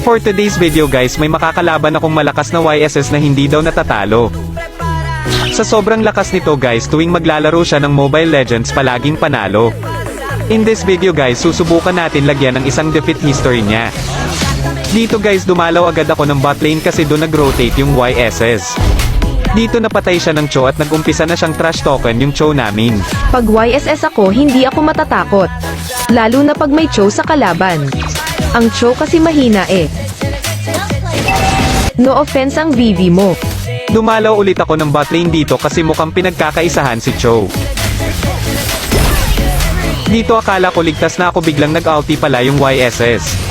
For today's video guys, may makakalaban akong malakas na YSS na hindi daw natatalo. Sa sobrang lakas nito guys, tuwing maglalaro siya ng Mobile Legends palaging panalo. In this video guys, susubukan natin lagyan ng isang defeat history niya. Dito guys, dumalaw agad ako ng bot lane kasi doon nag-rotate yung YSS. Dito napatay siya ng Cho at nag-umpisa na siyang trash token yung Cho namin. Pag YSS ako, hindi ako matatakot. Lalo na pag may Cho sa kalaban. Ang Cho kasi mahina eh. No offense ang VV mo. Dumalaw ulit ako ng bot lane dito kasi mukhang pinagkakaisahan si Cho. Dito akala ko ligtas na ako, biglang nag-ulti pala yung YSS.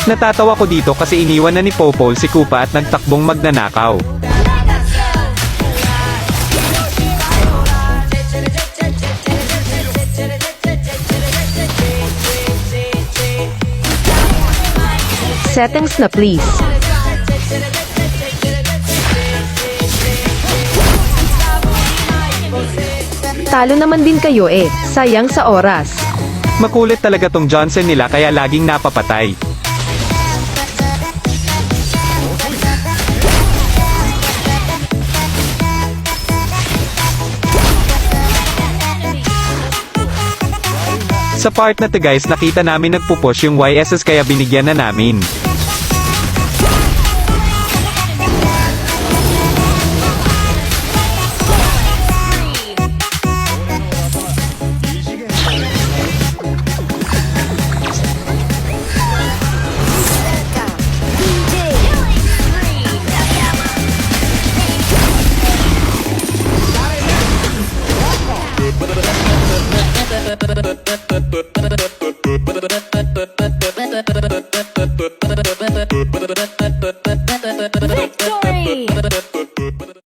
Natatawa ko dito kasi iniwan na ni Popol si Koopa at nagtakbong magnanakaw. Settings na please. Talo naman din kayo eh, sayang sa oras. Makulit talaga tong Johnson nila kaya laging napapatay. Sa part na to guys, nakita namin nagpupush yung YSS kaya binigyan na namin.